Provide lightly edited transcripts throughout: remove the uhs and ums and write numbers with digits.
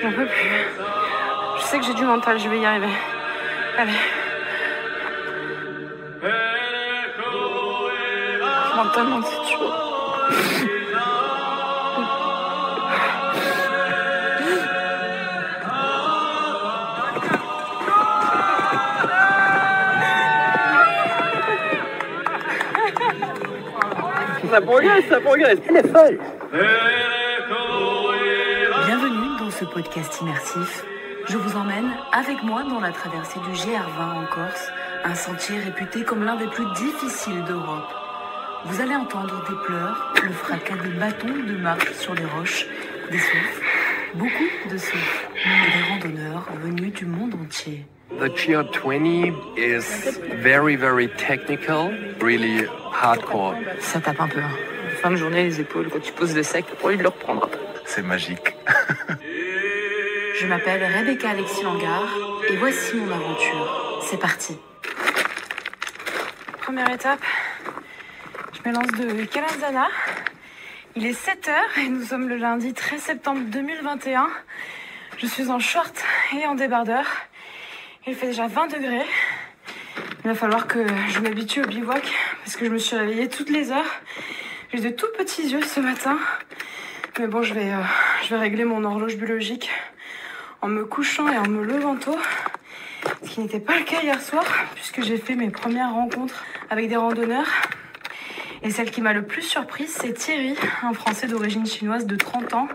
J'en peux plus. Je sais que j'ai du mental, je vais y arriver. Allez. Mentalement, c'est chaud. Ça progresse. Elle est folle. Bienvenue dans ce podcast immersif. Je vous emmène avec moi dans la traversée du GR20 en Corse, un sentier réputé comme l'un des plus difficiles d'Europe. Vous allez entendre des pleurs, le fracas des bâtons de marche sur les roches, des souffles, beaucoup de souffles, et des randonneurs venus du monde entier. The GR20 is very, very technical, really hardcore. Ça tape un peu. Fin de journée, les épaules, quand tu poses le sac, t'as pas envie de le reprendre. C'est magique. Je m'appelle Rebecca Alexis Langard et voici mon aventure. C'est parti. Première étape, je me lance de Calanzana. Il est 7h et nous sommes le lundi 13 septembre 2021. Je suis en short et en débardeur. Il fait déjà 20 degrés. Il va falloir que je m'habitue au bivouac parce que je me suis réveillée toutes les heures. J'ai de tout petits yeux ce matin. Mais bon, je vais régler mon horloge biologique en me couchant et en me levant tôt. Ce qui n'était pas le cas hier soir puisque j'ai fait mes premières rencontres avec des randonneurs. Et celle qui m'a le plus surprise, c'est Thierry, un Français d'origine chinoise de 30 ans.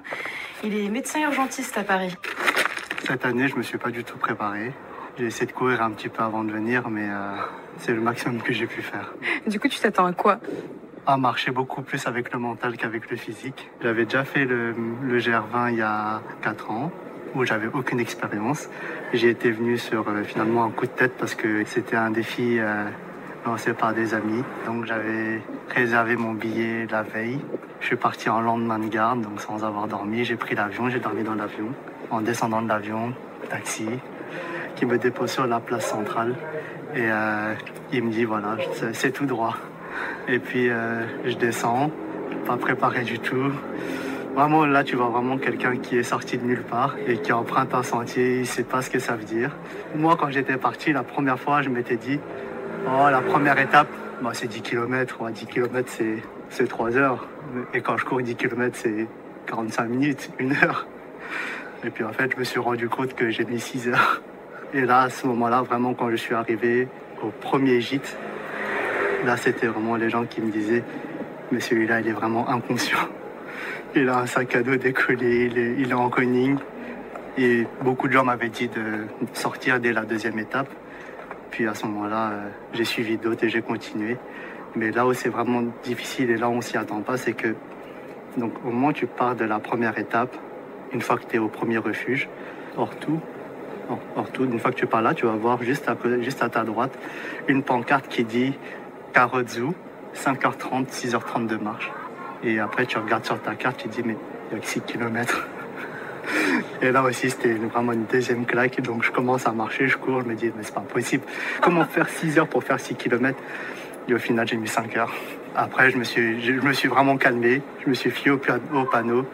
Il est médecin urgentiste à Paris. Cette année, je me suis pas du tout préparé. J'ai essayé de courir un petit peu avant de venir, mais c'est le maximum que j'ai pu faire. Du coup, tu t'attends à quoi? À marcher beaucoup plus avec le mental qu'avec le physique. J'avais déjà fait le GR20 il y a 4 ans, où j'avais aucune expérience. J'ai été venu sur finalement un coup de tête parce que c'était un défi lancé par des amis. Donc j'avais réservé mon billet la veille. Je suis parti en lendemain de garde, donc sans avoir dormi. J'ai pris l'avion, j'ai dormi dans l'avion. En descendant de l'avion, taxi, qui me dépose sur la place centrale. Et il me dit, voilà, c'est tout droit. Et puis je descends, pas préparé du tout. Vraiment, là, tu vois vraiment quelqu'un qui est sorti de nulle part et qui emprunte un sentier, il sait pas ce que ça veut dire. Moi, quand j'étais parti, la première fois, je m'étais dit, oh, la première étape, bah, c'est 10 km. Ouais, 10 km, c'est 3 heures. Et quand je cours 10 km, c'est 45 minutes, 1 heure. Et puis en fait, je me suis rendu compte que j'ai mis 6 heures. Et là, à ce moment-là, vraiment, quand je suis arrivé au premier gîte, là, c'était vraiment les gens qui me disaient, mais celui-là, il est vraiment inconscient. Il a un sac à dos décollé, il est en conning. Et beaucoup de gens m'avaient dit de sortir dès la deuxième étape. Puis à ce moment-là, j'ai suivi d'autres et j'ai continué. Mais là où c'est vraiment difficile et là où on s'y attend pas, c'est que donc, au moment où tu pars de la première étape, une fois que tu es au premier refuge, hors tout, une fois que tu pars là, tu vas voir juste à ta droite une pancarte qui dit Karodzu, 5h30, 6h30 de marche. Et après, tu regardes sur ta carte, tu te dis, mais il n'y a que 6 km. Et là aussi, c'était vraiment une deuxième claque. Donc, je commence à marcher, je cours, je me dis, mais c'est pas possible. Comment faire 6 heures pour faire 6 km? Et au final, j'ai mis 5 heures. Après, je me suis vraiment calmé. Je me suis fié au panneau.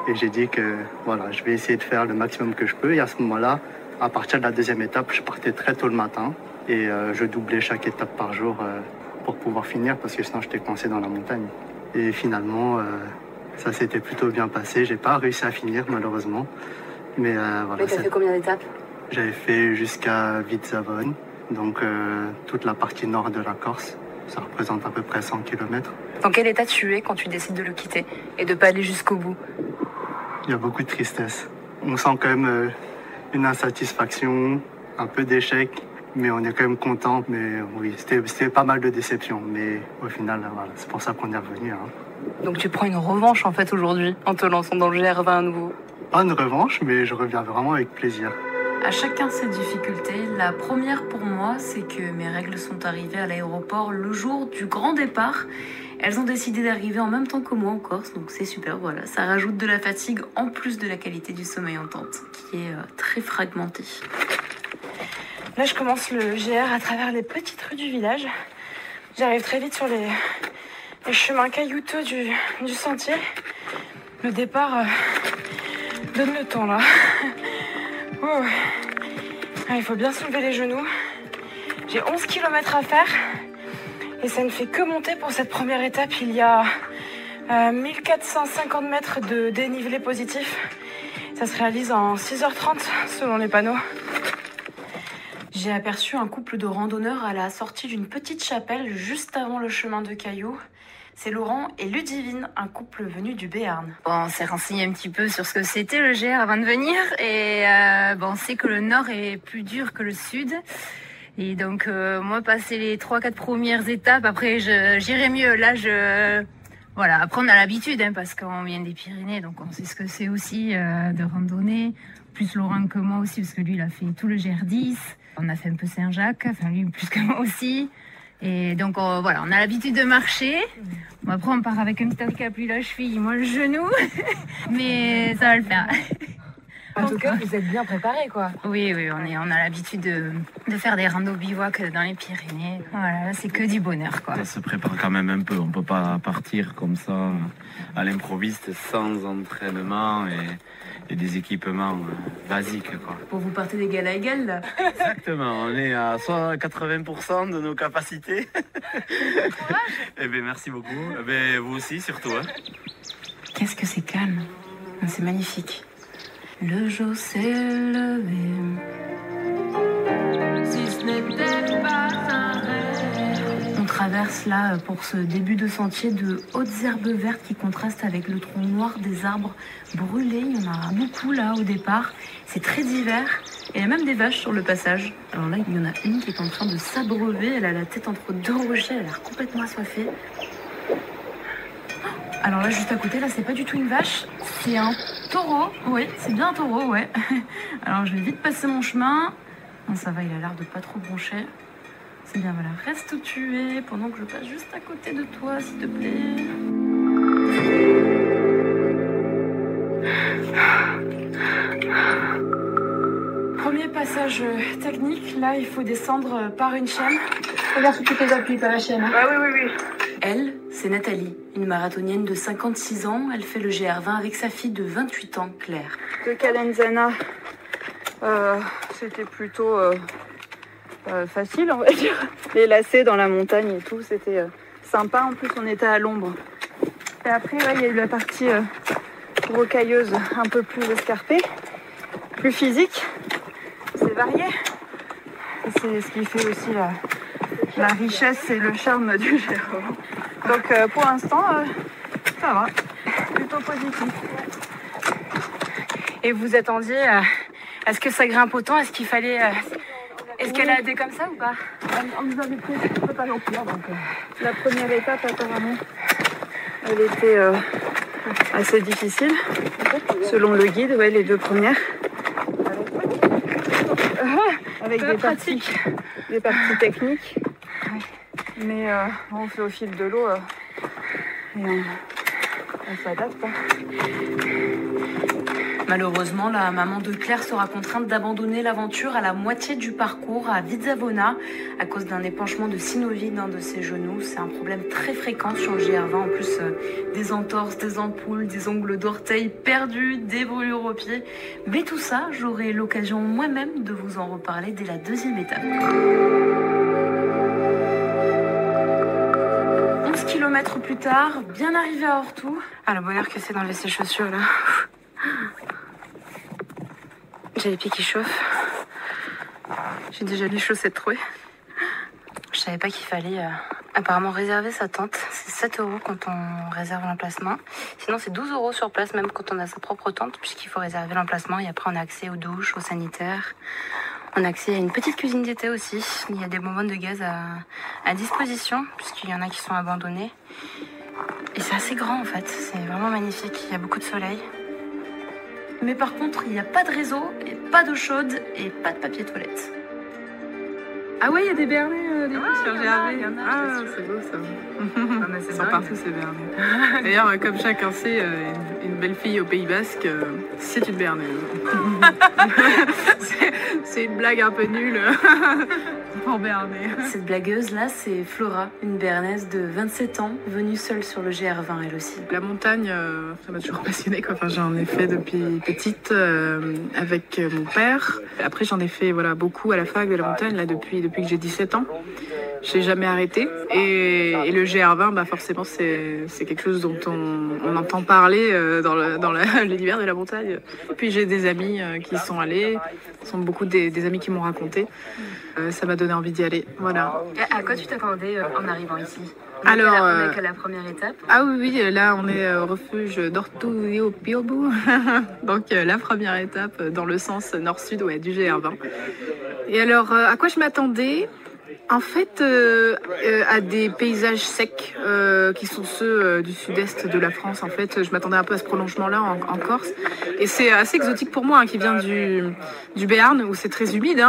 Et j'ai dit que, voilà, je vais essayer de faire le maximum que je peux. Et à ce moment-là, à partir de la deuxième étape, je partais très tôt le matin. Et je doublais chaque étape par jour pour pouvoir finir. Parce que sinon, j'étais coincé dans la montagne. Et finalement, ça s'était plutôt bien passé. J'ai pas réussi à finir, malheureusement. Mais voilà. Mais t'as fait combien d'étapes? J'avais fait jusqu'à Vitzavone, donc toute la partie nord de la Corse. Ça représente à peu près 100 km. Dans quel état tu es quand tu décides de le quitter et de pas aller jusqu'au bout? Il y a beaucoup de tristesse. On sent quand même une insatisfaction, un peu d'échec, mais on est quand même content. Mais oui, c'était pas mal de déception. Mais au final, voilà, c'est pour ça qu'on est revenu. Hein. Donc tu prends une revanche en fait aujourd'hui en te lançant dans le GR20 à nouveau? Pas une revanche, mais je reviens vraiment avec plaisir. À chacun ses difficultés. La première pour moi, c'est que mes règles sont arrivées à l'aéroport le jour du grand départ. Elles ont décidé d'arriver en même temps que moi en Corse, donc c'est super, voilà. Ça rajoute de la fatigue en plus de la qualité du sommeil en tente, qui est très fragmentée. Là, je commence le GR à travers les petites rues du village. J'arrive très vite sur les chemins caillouteux du sentier. Le départ donne le temps là. Oh. Ah, il faut bien soulever les genoux. J'ai 11 km à faire et ça ne fait que monter pour cette première étape. Il y a 1450 mètres de dénivelé positif. Ça se réalise en 6h30 selon les panneaux. J'ai aperçu un couple de randonneurs à la sortie d'une petite chapelle juste avant le chemin de Cailloux. C'est Laurent et Ludivine, un couple venu du Béarn. Bon, on s'est renseigné un petit peu sur ce que c'était le GR avant de venir et on sait que le nord est plus dur que le sud. Et donc moi, passer les 3-4 premières étapes, après j'irai mieux. Là, voilà, après on a l'habitude parce qu'on vient des Pyrénées, donc on sait ce que c'est aussi de randonner. Plus Laurent que moi aussi, parce que lui, il a fait tout le GR10. On a fait un peu Saint-Jacques, enfin lui plus que moi aussi. Et donc voilà, on a l'habitude de marcher. Bon, après on part avec un petit handicap, lui la cheville, moi le genou. Mais ça va le faire. En tout cas, vous êtes bien préparés quoi. Oui, on a l'habitude de faire des randos bivouac dans les Pyrénées. Voilà, c'est que du bonheur quoi. Ça se prépare quand même un peu, on peut pas partir comme ça à l'improviste sans entraînement et des équipements basiques quoi. Pour vous partez d'égal à égal là. Exactement, on est à soit 80% de nos capacités. Eh bien merci beaucoup, eh bien, vous aussi surtout. Qu'est-ce que c'est calme. C'est magnifique. Le jour s'est levé. Si ce n'était pas un rêve. On traverse là pour ce début de sentier de hautes herbes vertes qui contrastent avec le tronc noir des arbres brûlés. Il y en a beaucoup là au départ. C'est très divers. Et il y a même des vaches sur le passage. Alors là, il y en a une qui est en train de s'abreuver. Elle a la tête entre deux rochers. Elle a l'air complètement assoiffée. Alors là, juste à côté, là, c'est pas du tout une vache, c'est un taureau. Oui, c'est bien un taureau, ouais. Alors je vais vite passer mon chemin. Non, ça va, il a l'air de pas trop broncher. C'est bien, voilà. Reste où tu es pendant que je passe juste à côté de toi, s'il te plaît. Premier passage technique, là, il faut descendre par une chaîne. Regarde sur toutes les appuis, par la chaîne. Ah oui. Elle, c'est Nathalie, une marathonienne de 56 ans. Elle fait le GR20 avec sa fille de 28 ans, Claire. De Calenzana, c'était plutôt facile, on va dire. Les lacets dans la montagne et tout, c'était sympa. En plus, on était à l'ombre. Et après, là, il y a eu la partie rocailleuse, un peu plus escarpée, plus physique. C'est varié. Et c'est ce qui fait aussi la richesse et le charme du GR20. Donc pour l'instant, ça va, plutôt positif. Et vous attendiez, est-ce que ça grimpe autant? Est-ce qu'il fallait escalader comme ça ou pas? On nous avait pris un peu pas l'empire, donc... La première étape, apparemment, elle était assez difficile, selon le guide, ouais, les deux premières. Avec des parties techniques. Mais on fait au fil de l'eau et on s'adapte. Malheureusement, la maman de Claire sera contrainte d'abandonner l'aventure à la moitié du parcours à Vizzavona à cause d'un épanchement de synovie d'un de ses genoux. C'est un problème très fréquent sur le GR20. En plus, des entorses, des ampoules, des ongles d'orteil perdus, des brûlures aux pieds. Mais tout ça, j'aurai l'occasion moi-même de vous en reparler dès la deuxième étape. 11 km plus tard, bien arrivé à Ortou. Ah, le bonheur que c'est d'enlever ses chaussures là. J'ai les pieds qui chauffent. J'ai déjà les chaussettes trouées. Je savais pas qu'il fallait apparemment réserver sa tente. C'est 7 € quand on réserve l'emplacement. Sinon c'est 12 € sur place même quand on a sa propre tente puisqu'il faut réserver l'emplacement et après on a accès aux douches, aux sanitaires. On a accès à une petite cuisine d'été aussi. Il y a des bonbonnes de gaz à disposition puisqu'il y en a qui sont abandonnés. Et c'est assez grand en fait. C'est vraiment magnifique. Il y a beaucoup de soleil. Mais par contre, il n'y a pas de réseau, et pas d'eau chaude et pas de papier toilette. Ah ouais, il y a des bernets sur GR20. C'est beau ça. Ils sont partout ces bernets. D'ailleurs, comme chacun sait, une belle fille au Pays Basque, c'est une béarnaise. c'est une blague un peu nulle pour Béarnais. Cette blagueuse-là, c'est Flora, une béarnaise de 27 ans, venue seule sur le GR20 elle aussi. La montagne, ça m'a toujours passionnée, quoi. Enfin, j'en ai fait depuis petite avec mon père. Après, j'en ai fait beaucoup à la fac de la montagne là, depuis que j'ai 17 ans. Je n'ai jamais arrêté. Et le GR20, forcément, c'est quelque chose dont on entend parler dans l'univers de la montagne. Puis j'ai des amis qui y sont allés. Ce sont beaucoup des amis qui m'ont raconté. Ça m'a donné envie d'y aller. Voilà. À quoi tu t'attendais en arrivant ici? Alors, on est qu'à la première étape. Ah oui, là on est au refuge d'Ortuiopiubu. Donc la première étape dans le sens nord-sud du GR20. Et alors, à quoi je m'attendais? En fait, à des paysages secs qui sont ceux du sud-est de la France. En fait, je m'attendais un peu à ce prolongement-là en Corse. Et c'est assez exotique pour moi, qui vient du Béarn, où c'est très humide.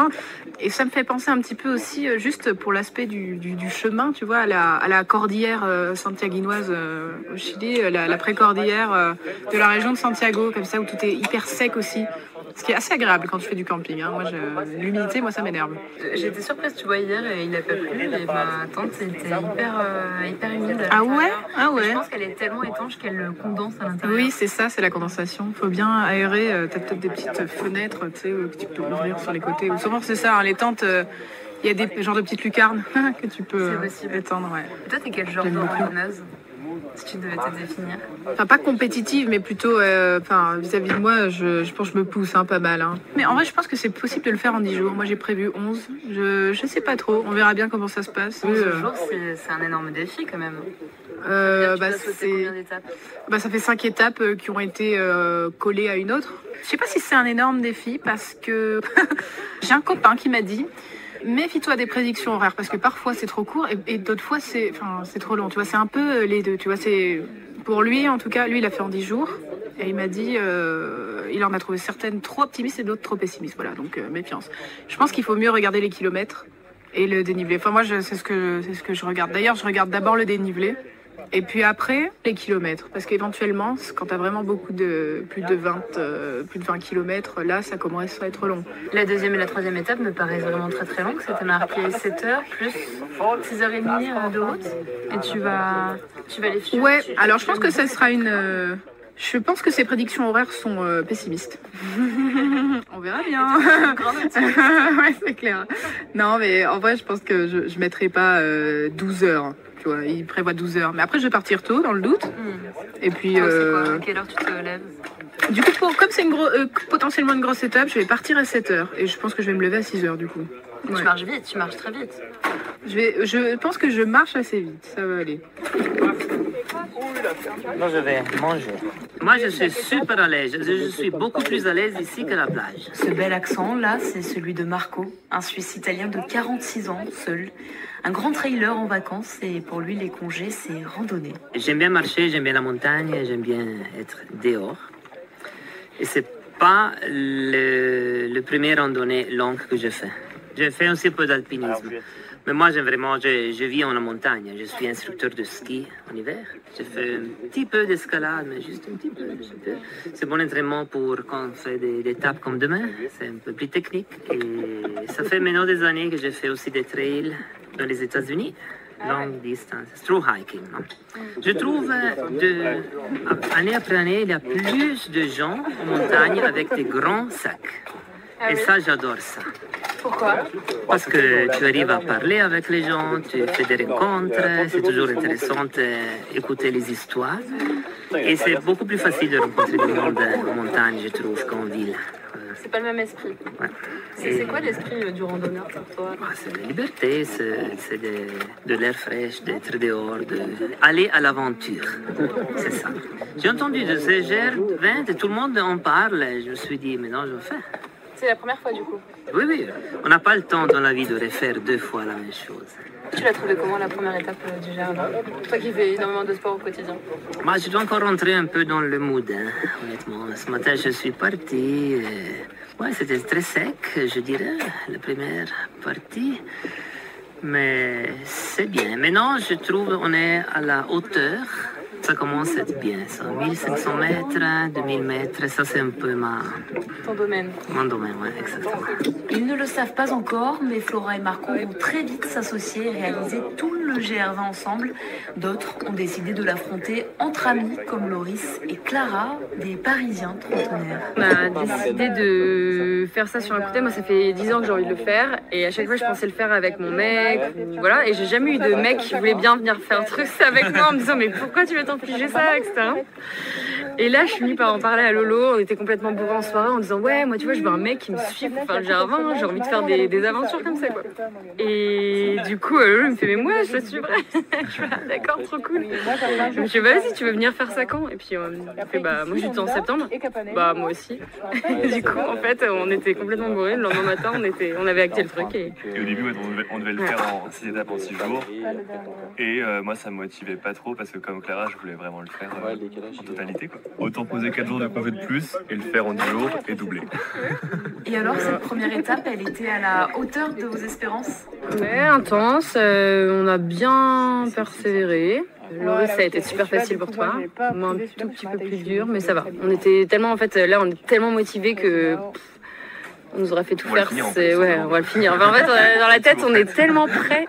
Et ça me fait penser un petit peu aussi, juste pour l'aspect du chemin, tu vois, à la cordillère santiaguinoise au Chili, la pré-cordillère de la région de Santiago, comme ça, où tout est hyper sec aussi. Ce qui est assez agréable quand tu fais du camping. Moi, l'humidité, ça m'énerve. J'étais surprise, tu vois, hier, il a pas plu et ma tente était hyper humide. Ah ouais? Ah ouais. Je pense qu'elle est tellement étanche qu'elle condense à l'intérieur. Oui, c'est ça, c'est la condensation. Il faut bien aérer. Tu as peut-être des petites fenêtres, tu sais, que tu peux ouvrir sur les côtés. Souvent, c'est ça, les tentes, il y a des genres de petites lucarnes que tu peux étendre. Ouais. Toi, t'es quel genre de randonneuse? Si tu devais te définir. Enfin, pas compétitive, mais plutôt vis-à-vis de moi, je pense que je me pousse pas mal. Mais en vrai, je pense que c'est possible de le faire en 10 jours. Moi, j'ai prévu 11. Je sais pas trop. On verra bien comment ça se passe. 11 jours, c'est un énorme défi quand même. Ça fait 5 étapes qui ont été collées à une autre. Je sais pas si c'est un énorme défi parce que j'ai un copain qui m'a dit: méfie-toi des prédictions horaires parce que parfois c'est trop court et d'autres fois c'est trop long. Tu vois, c'est un peu les deux. Tu vois, c'est pour lui en tout cas. Lui, il a fait en 10 jours et il m'a dit il en a trouvé certaines trop optimistes et d'autres trop pessimistes. Voilà, donc méfiance. Je pense qu'il faut mieux regarder les kilomètres et le dénivelé. Enfin, moi, c'est ce que je regarde. D'ailleurs, je regarde d'abord le dénivelé. Et puis après, les kilomètres. Parce qu'éventuellement, quand tu as vraiment plus de 20 kilomètres, là, ça commence à être long. La deuxième et la troisième étape me paraissent vraiment très très longues. C'était marqué 7 heures plus 6h30 de route. Et tu vas les suivre. Ouais, alors je pense que ça sera une... Je pense que ces prédictions horaires sont pessimistes. On verra bien. Ouais, c'est clair. Non, mais en vrai, je pense que je ne mettrai pas 12 heures. Tu vois, il prévoit 12 heures. Mais après, je vais partir tôt, dans le doute. Et puis... c'est quoi? À quelle heure tu te lèves? Du coup, comme c'est potentiellement une grosse étape, je vais partir à 7 heures. Et je pense que je vais me lever à 6 heures, du coup. Ouais. Tu marches vite, tu marches très vite. Je pense que je marche assez vite. Ça va aller. Non, je vais manger. Moi, je suis super à l'aise. Je suis beaucoup plus à l'aise ici qu'à la plage. Ce bel accent-là, c'est celui de Marco, un Suisse italien de 46 ans, seul. Un grand trailer en vacances et pour lui, les congés, c'est randonnée. J'aime bien marcher, j'aime bien la montagne, j'aime bien être dehors. Et c'est pas le premier randonnée longue que je fais. Je fais aussi un peu d'alpinisme. Mais moi, je vis en montagne. Je suis instructeur de ski en hiver. Je fais un petit peu d'escalade, mais juste un petit peu. C'est bon entraînement pour quand on fait des étapes comme demain. C'est un peu plus technique. Et ça fait maintenant des années que je fais aussi des trails dans les États-Unis. Longue distance, through hiking. Non? Je trouve, année après année, il y a plus de gens en montagne avec des grands sacs. Et ça, j'adore ça. Pourquoi? Parce que tu arrives à parler avec les gens, tu fais des rencontres, c'est toujours intéressant d'écouter les histoires. Et c'est beaucoup plus facile de rencontrer du monde en montagne, je trouve, qu'en ville. C'est pas le même esprit. Ouais. C'est quoi l'esprit du randonneur pour toi? C'est la liberté, c'est de l'air fraîche, d'être dehors, d'aller à l'aventure. C'est ça. J'ai entendu de ces GR20 et tout le monde en parle. Et je me suis dit, mais non, je vais faire. C'est la première fois du coup? Oui. On n'a pas le temps dans la vie de refaire 2 fois la même chose. Tu l'as trouvé comment la première étape du GR20? Toi qui fais énormément de sport au quotidien. Moi, je dois encore rentrer un peu dans le mood, honnêtement. Ce matin, je suis parti. Ouais, c'était très sec, je dirais, la première partie. Mais c'est bien. Maintenant, je trouve qu'on est à la hauteur Ça commence à être bien, ça. 1500 mètres, 2000 mètres, ça c'est un peu Ton domaine. mon domaine, ouais, exactement. Ils ne le savent pas encore, mais Flora et Marco vont très vite s'associer et réaliser tout le GR20 ensemble. D'autres ont décidé de l'affronter entre amis, comme Loris et Clara, des Parisiens trentenaires. On a décidé de faire ça sur un coup de tête. Moi, ça fait 10 ans que j'ai envie de le faire. Et à chaque fois, je pensais le faire avec mon mec. Voilà. Et j'ai jamais eu de mec qui voulait bien venir faire un truc avec moi en me disant mais pourquoi tu veux t'infliger ça, etc. Et là, je suis venue par en parler à Lolo. On était complètement bourrés en soirée en disant ouais, moi, tu vois, je veux un mec qui me suive pour faire le GR20. J'ai envie de faire des aventures comme ça, quoi. Et du coup, Lolo me fait mais moi, je te suivrai. Je suis d'accord, trop cool. Je me suis dit vas-y, tu veux venir faire ça quand? Et puis il fait bah moi, je suis en septembre. Bah moi aussi. Du coup, en fait, on était complètement bourrés. Le lendemain matin, on avait acté le truc. Et au début, on devait le faire en 6 étapes en 6 jours. Et moi, ça me motivait pas trop parce que comme Clara, je voulais vraiment le faire en totalité, quoi. Autant poser 4 jours de congé de plus et le faire en 10 jours et doubler. Et alors, cette première étape, elle était à la hauteur de vos espérances? ouais, intense. On a bien persévéré. Loris, ça a été super facile pour toi. Moi, un tout petit peu plus dur, mais ça va. On était tellement, en fait, là, on est tellement motivés que on nous aurait fait tout faire. Ouais, on va le finir. Enfin, en fait, dans la tête, on est tellement prêts.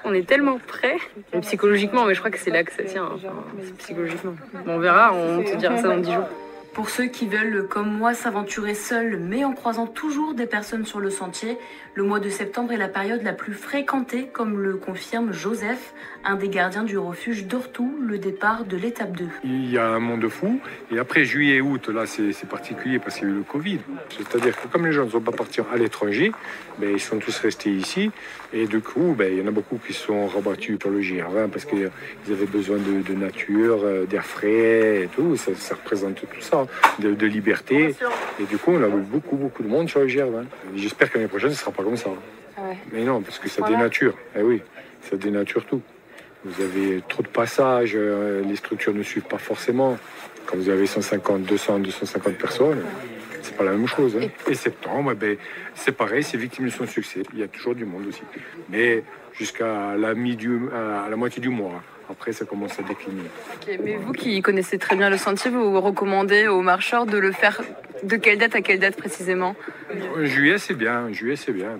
Et psychologiquement, mais je crois que c'est là que ça tient. Enfin, c'est psychologiquement. Bon, on verra, on te dira ça dans 10 jours. Pour ceux qui veulent, comme moi, s'aventurer seuls, mais en croisant toujours des personnes sur le sentier, le mois de septembre est la période la plus fréquentée, comme le confirme Joseph, un des gardiens du refuge d'Ortou, le départ de l'étape 2. Il y a un monde fou, et après juillet et août, là c'est particulier parce qu'il y a eu le Covid. C'est-à-dire que comme les gens ne sont pas partis à l'étranger, ben, ils sont tous restés ici, et du coup, ben, il y en a beaucoup qui sont rabattus sur le GR20 parce qu'ils avaient besoin de nature, d'air frais et tout, ça représente tout ça, de liberté, et du coup on a eu beaucoup de monde sur le GR20. J'espère que l'année prochaine ce ne sera pas comme ça. Ouais. Mais non, parce que ça dénature, eh oui, ça dénature tout. Vous avez trop de passages, les structures ne suivent pas forcément. Quand vous avez 150, 200, 250 personnes, c'est pas la même chose. Hein. Et septembre, ben, c'est pareil, c'est victime de son succès. Il y a toujours du monde aussi. Mais jusqu'à la moitié du mois. Après, ça commence à décliner. Okay, mais vous qui connaissez très bien le sentier, vous recommandez aux marcheurs de le faire de quelle date à quelle date précisément? Juillet, c'est bien,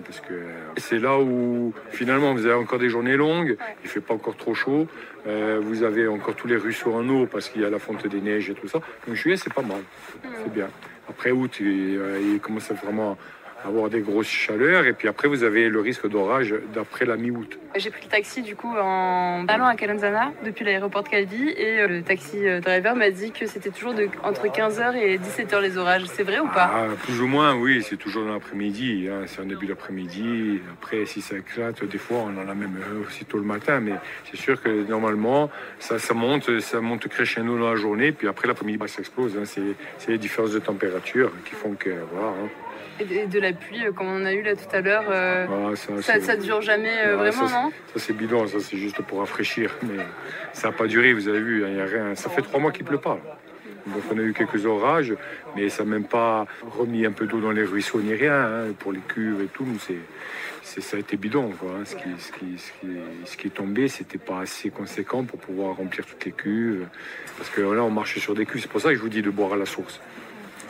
parce que c'est là où finalement vous avez encore des journées longues, il fait pas encore trop chaud, vous avez encore tous les ruisseaux en eau parce qu'il y a la fonte des neiges et tout ça. Donc juillet, c'est pas mal, c'est bien. Après août, il commence à vraiment avoir des grosses chaleurs et puis après vous avez le risque d'orage d'après la mi-août. J'ai pris le taxi du coup en allant à Calenzana depuis l'aéroport de Calvi et le taxi driver m'a dit que c'était toujours entre 15h et 17h les orages. C'est vrai ou pas? Plus ou moins, oui, c'est toujours dans l'après-midi, hein, c'est en début d'après-midi. Après, si ça éclate, des fois on en a même aussi tôt le matin, mais c'est sûr que normalement ça monte crescendo dans la journée, puis après l'après-midi ça explose. Hein, c'est les différences de température qui font que voilà. Hein. Et de la pluie, comme on a eu là tout à l'heure, ça dure jamais vraiment, ça, non? Ça c'est bidon, ça c'est juste pour rafraîchir, mais ça n'a pas duré, vous avez vu, il n'y a rien. Ça fait 3 mois qu'il ne pleut pas. Donc on a eu quelques orages, mais ça n'a même pas remis un peu d'eau dans les ruisseaux ni rien, hein, pour les cuves et tout. Ça a été bidon, quoi. Hein. Ce qui est tombé, c'était pas assez conséquent pour pouvoir remplir toutes les cuves, parce que là on marche sur des cuves. C'est pour ça que je vous dis de boire à la source.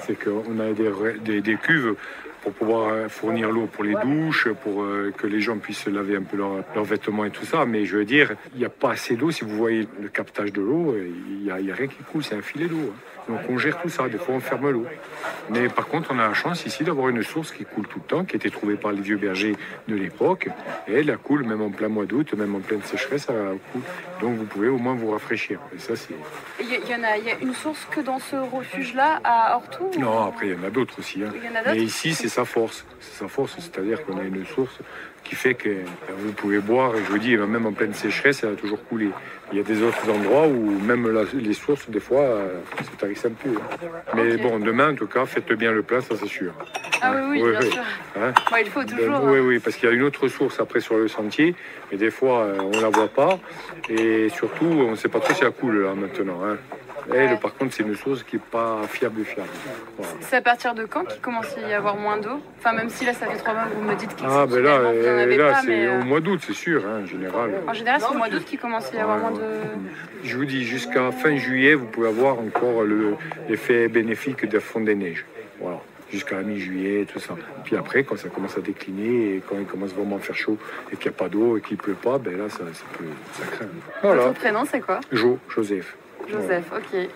C'est qu'on a des cuves pour pouvoir fournir l'eau pour les douches, pour que les gens puissent laver un peu leurs vêtements et tout ça. Mais je veux dire, il n'y a pas assez d'eau. Si vous voyez le captage de l'eau, il n'y a rien qui coule, c'est un filet d'eau. Hein. Donc on gère tout ça, des fois on ferme l'eau. Mais par contre, on a la chance ici d'avoir une source qui coule tout le temps, qui a été trouvée par les vieux bergers de l'époque. Et elle coule même en plein mois d'août, même en pleine sécheresse, elle coule. Donc vous pouvez au moins vous rafraîchir. Et ça, c'est... Il y a une source que dans ce refuge-là, à Ortou? Non, après il y en a d'autres aussi. Hein. Mais ici, c'est sa force. C'est sa force, c'est-à-dire qu'on a une source qui fait que vous pouvez boire, et je vous dis, même en pleine sécheresse, elle a toujours coulé. Il y a des autres endroits où même les sources, des fois, ça tarisse un peu. Hein. Mais bon, demain, en tout cas, faites bien le plein, ça c'est sûr. Ah oui, bien sûr. Hein? Il faut toujours. Oui, parce qu'il y a une autre source après sur le sentier, mais des fois, on ne la voit pas. Et surtout, on ne sait pas trop si elle coule là maintenant. Hein. Elle, par contre, c'est une chose qui n'est pas fiable. Voilà. C'est à partir de quand qu'il commence à y avoir moins d'eau? Enfin, même si là, ça fait 3 mois que vous me dites qu'il Ah, ben là, vous n'en avez pas, c'est mais... au mois d'août, c'est sûr, hein, en général. En général, c'est au mois d'août qu'il commence à y avoir moins de... Je vous dis, jusqu'à fin juillet, vous pouvez avoir encore l'effet bénéfique de fond des neiges. Voilà. Jusqu'à la mi-juillet, tout ça. Puis après, quand ça commence à décliner et quand il commence vraiment à faire chaud et qu'il n'y a pas d'eau et qu'il ne pleut pas, ben là, ça craint. Voilà. Votre prénom, c'est quoi? Joseph. Joseph, ok.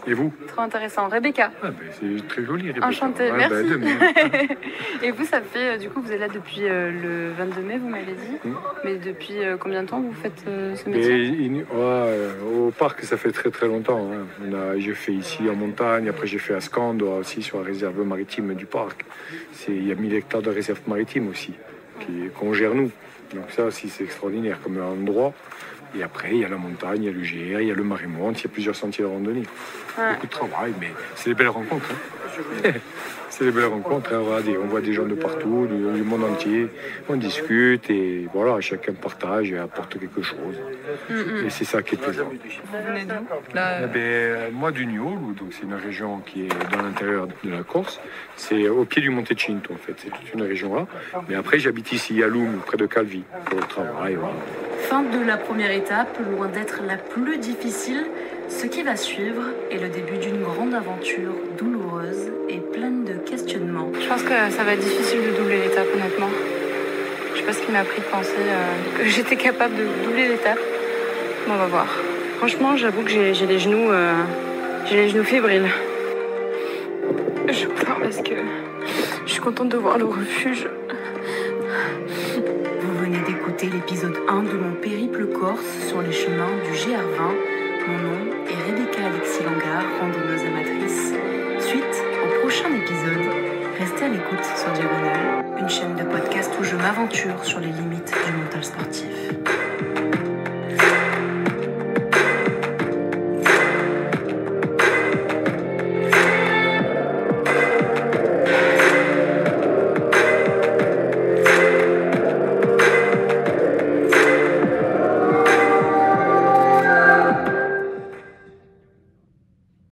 Et vous? Trop intéressant. Rebecca. Ah ben, c'est très joli, Rebecca. Enchantée, Ouais, merci. Ben, Et vous, ça fait, du coup, vous êtes là depuis le 22 mai, vous m'avez dit. Mais depuis combien de temps vous faites ce métier? Au parc, ça fait très très longtemps. Hein. J'ai fait ici en montagne, après j'ai fait à Scande, aussi sur la réserve maritime du parc. Il y a 1000 hectares de réserve maritime aussi, qu'on gère nous. Donc ça aussi, c'est extraordinaire comme endroit. Et après, il y a la montagne, il y a le GR, il y a le Marémonte, il y a plusieurs sentiers de randonnée. Ouais. Beaucoup de travail, mais c'est des belles rencontres. Hein. C'est des belles rencontres. Hein. Regardez, on voit des gens de partout, du monde entier. On discute et voilà, chacun partage et apporte quelque chose. Et c'est ça qui est plaisant. Vous venez d'où Moi, du Niolo, donc c'est une région qui est dans l'intérieur de la Corse. C'est au pied du Monte Cinto, en fait. C'est toute une région là. Mais après, j'habite ici à Loum, près de Calvi, pour le travail. Voilà. Fin de la première étape, loin d'être la plus difficile, ce qui va suivre est le début d'une grande aventure douloureuse et pleine de questionnements. Je pense que ça va être difficile de doubler l'étape, honnêtement. Je sais pas ce qui m'a pris de penser que j'étais capable de doubler l'étape. Mais on va voir. Franchement, j'avoue que j'ai les genoux fébriles. Je pleure parce que je suis contente de voir le refuge. Vous venez d'écouter l'épisode 1 de mon périple corse sur les chemins du GR20. Mon nom est Rebecca Alexis Langard, randonneuse amatrice. Suite au prochain épisode. Restez à l'écoute sur Diagonale, une chaîne de podcast où je m'aventure sur les limites du mental sportif.